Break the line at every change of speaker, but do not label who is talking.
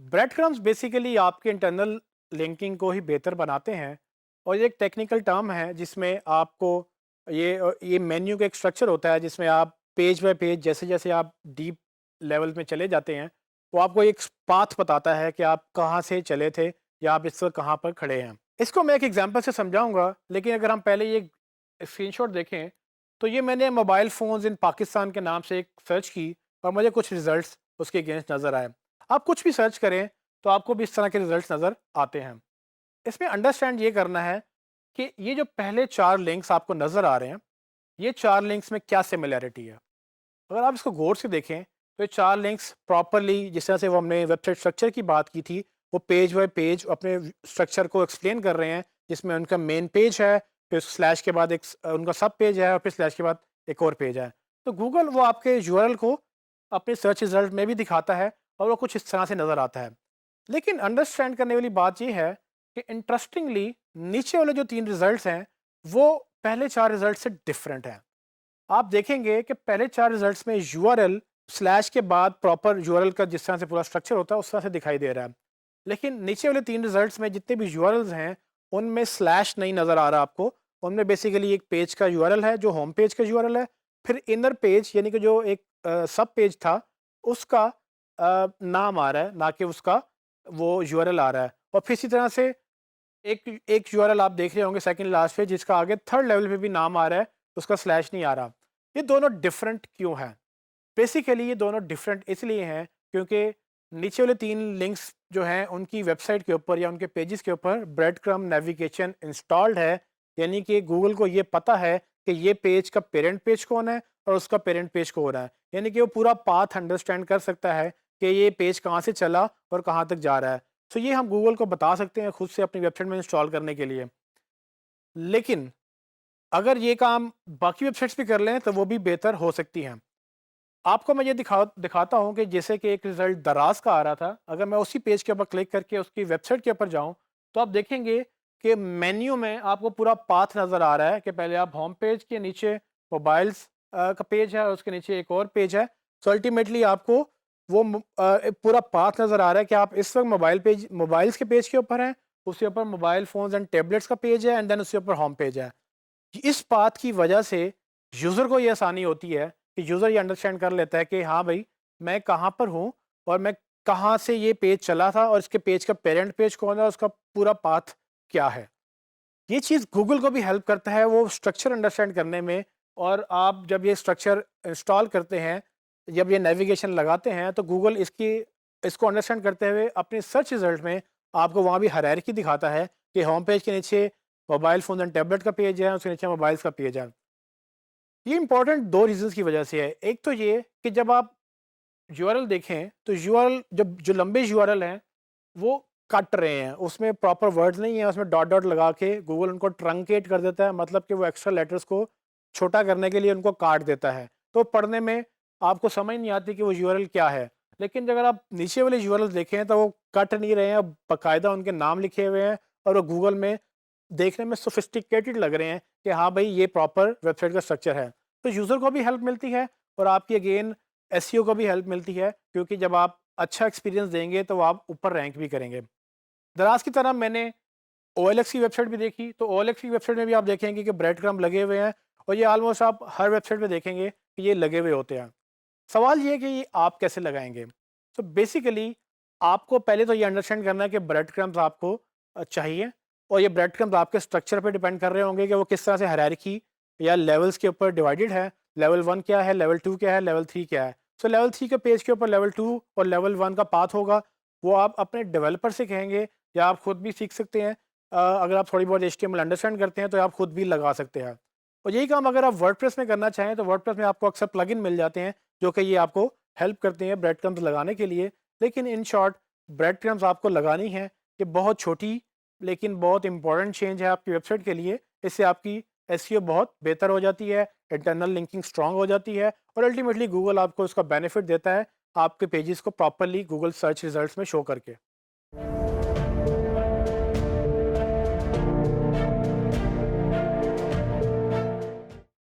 Bread crumbs basically आपके internal linking को ही बेहतर बनाते हैं। और ये एक टेक्निकल टर्म है जिसमें आपको ये मेन्यू का एक स्ट्रक्चर होता है जिसमें आप पेज बाय पेज जैसे जैसे आप डीप लेवल में चले जाते हैं, वो आपको एक पाथ बताता है कि आप कहाँ से चले थे या आप इस वक्त कहाँ पर खड़े हैं। इसको मैं एक एग्जांपल से समझाऊंगा, लेकिन अगर हम पहले ये स्क्रीनशॉट देखें तो ये मैंने मोबाइल फ़ोन्स इन पाकिस्तान के नाम से एक सर्च की और मुझे कुछ रिजल्ट्स उसके अगेंस्ट नज़र आए। आप कुछ भी सर्च करें तो आपको भी इस तरह के रिजल्ट्स नज़र आते हैं। इसमें अंडरस्टैंड ये करना है कि ये जो पहले 4 लिंक्स आपको नज़र आ रहे हैं, ये 4 लिंक्स में क्या सिमिलैरिटी है। अगर आप इसको गौर से देखें तो ये 4 लिंक्स प्रॉपर्ली जिस तरह से वो हमने वेबसाइट स्ट्रक्चर की बात की थी, वो पेज बाय पेज अपने स्ट्रक्चर को एक्सप्लेन कर रहे हैं, जिसमें उनका मेन पेज है, फिर स्लैश के बाद एक उनका सब पेज है और फिर स्लैश के बाद एक और पेज है। तो गूगल वो आपके यूआरएल को अपने सर्च रिजल्ट में भी दिखाता है और वो कुछ इस तरह से नज़र आता है। लेकिन अंडरस्टैंड करने वाली बात ये है कि इंटरेस्टिंगली नीचे वाले जो 3 रिजल्ट्स हैं, वो पहले 4 रिजल्ट से डिफरेंट हैं। आप देखेंगे कि पहले 4 रिजल्ट्स में यूआरएल स्लैश के बाद प्रॉपर यूआरएल का जिस तरह से पूरा स्ट्रक्चर होता है उस तरह से दिखाई दे रहा है। लेकिन नीचे वाले 3 रिजल्ट्स में जितने भी यूआरएल्स हैं, उनमें स्लैश नहीं नज़र आ रहा आपको। उनमें बेसिकली एक पेज का यूआरएल है जो होम पेज का यूआरएल है, फिर इनर पेज यानी कि जो एक सब पेज था उसका नाम आ रहा है, ना कि उसका वो यूआरएल आ रहा है। और फिर इसी तरह से एक एक यूआरएल आप देख रहे होंगे सेकंड लास्ट पे जिसका आगे थर्ड लेवल पे भी नाम आ रहा है, उसका स्लैश नहीं आ रहा। ये दोनों डिफरेंट क्यों हैं? बेसिकली ये दोनों डिफरेंट इसलिए हैं क्योंकि नीचे वाले 3 लिंक्स जो हैं उनकी वेबसाइट के ऊपर या उनके पेजेस के ऊपर ब्रेड क्रम्ब नेविगेशन इंस्टॉल्ड है। यानी कि गूगल को ये पता है कि ये पेज का पेरेंट पेज कौन है और उसका पेरेंट पेज कौन है। यानी कि वो पूरा पाथ अंडरस्टैंड कर सकता है कि ये पेज कहाँ से चला और कहाँ तक जा रहा है। तो ये हम गूगल को बता सकते हैं खुद से अपनी वेबसाइट में इंस्टॉल करने के लिए। लेकिन अगर ये काम बाकी वेबसाइट्स भी कर लें तो वो भी बेहतर हो सकती हैं। आपको मैं ये दिखाता हूँ कि जैसे कि एक रिज़ल्ट दराज़ का आ रहा था, अगर मैं उसी पेज के ऊपर क्लिक करके उसकी वेबसाइट के ऊपर जाऊँ, तो आप देखेंगे कि मेन्यू में आपको पूरा पाथ नज़र आ रहा है कि पहले आप होम पेज के नीचे मोबाइल्स का पेज है और उसके नीचे एक और पेज है। सो अल्टीमेटली आपको वो एक पूरा पाथ नज़र आ रहा है कि आप इस वक्त मोबाइल्स के पेज के ऊपर हैं, उसके ऊपर मोबाइल फ़ोन्स एंड टैबलेट्स का पेज है एंड देन उसके ऊपर होम पेज है। इस बात की वजह से यूज़र को ये आसानी होती है कि यूज़र ये अंडरस्टैंड कर लेता है कि हाँ भाई, मैं कहाँ पर हूँ और मैं कहाँ से ये पेज चला था और इसके पेज का पेरेंट पेज कौन है और उसका पूरा पाथ क्या है। ये चीज़ गूगल को भी हेल्प करता है वो स्ट्रक्चर अंडरस्टैंड करने में। और आप जब ये स्ट्रक्चर इंस्टॉल करते हैं, जब ये नेविगेशन लगाते हैं, तो गूगल इसको अंडरस्टैंड करते हुए अपने सर्च रिजल्ट में आपको वहाँ भी हायरार्की दिखाता है कि होम पेज के नीचे मोबाइल फ़ोन एंड टैबलेट का पेज है, उसके नीचे मोबाइल्स का पेज है। ये इंपॉर्टेंट 2 रीज़न्स की वजह से है। एक तो ये कि जब आप यूआरएल देखें तो यूआरएल जब जो लंबे यूआरएल हैं वो कट रहे हैं, उसमें प्रॉपर वर्ड्स नहीं है, उसमें डॉट डॉट लगा के गूगल उनको ट्रंकेट कर देता है, मतलब कि वो एक्स्ट्रा लेटर्स को छोटा करने के लिए उनको काट देता है। तो पढ़ने में आपको समझ नहीं आती कि वो यूआरएल क्या है। लेकिन अगर आप नीचे वाले यूआरएल देखें तो वो कट नहीं रहे हैं, बाकायदा उनके नाम लिखे हुए हैं और वो गूगल में देखने में सोफिस्टिकेटेड लग रहे हैं कि हाँ भाई, ये प्रॉपर वेबसाइट का स्ट्रक्चर है। तो यूज़र को भी हेल्प मिलती है और आपकी अगेन एसईओ को भी हेल्प मिलती है, क्योंकि जब आप अच्छा एक्सपीरियंस देंगे तो आप ऊपर रैंक भी करेंगे। दराज की तरह मैंने ओएलएक्स की वेबसाइट भी देखी, तो ओएलएक्स की वेबसाइट में भी आप देखेंगे कि ब्रेड क्रम्ब लगे हुए हैं और ये ऑलमोस्ट आप हर वेबसाइट पे देखेंगे कि ये लगे हुए होते हैं। सवाल ये है कि ये आप कैसे लगाएंगे। तो बेसिकली आपको पहले तो ये अंडरस्टैंड करना है कि ब्रेड क्रम्ब्स आपको चाहिए, और ये ब्रेड क्रम्ब्स आपके स्ट्रक्चर पे डिपेंड कर रहे होंगे कि वो किस तरह से हायरार्की या लेवल्स के ऊपर डिवाइडेड है। लेवल 1 क्या है, लेवल 2 क्या है, लेवल 3 क्या है। सो लेवल 3 के पेज के ऊपर लेवल 2 और लेवल 1 का पाथ होगा, वो आप अपने डेवलपर से कहेंगे या आप खुद भी सीख सकते हैं। अगर आप थोड़ी बहुत एचटीएमएल अंडरस्टैंड करते हैं तो आप खुद भी लगा सकते हैं। और यही काम अगर आप वर्डप्रेस में करना चाहें तो वर्डप्रेस में आपको अक्सर प्लगइन मिल जाते हैं जो कि ये आपको हेल्प करते हैं ब्रेड क्रम्स लगाने के लिए। लेकिन इन शॉर्ट, ब्रेड क्रम्स आपको लगानी है। ये बहुत छोटी लेकिन बहुत इंपॉर्टेंट चेंज है आपकी वेबसाइट के लिए। इससे आपकी एसईओ बहुत बेहतर हो जाती है, इंटरनल लिंकिंग स्ट्रांग हो जाती है और अल्टीमेटली गूगल आपको इसका बेनिफिट देता है आपके पेजेस को प्रॉपरली गूगल सर्च रिजल्ट्स में शो करके।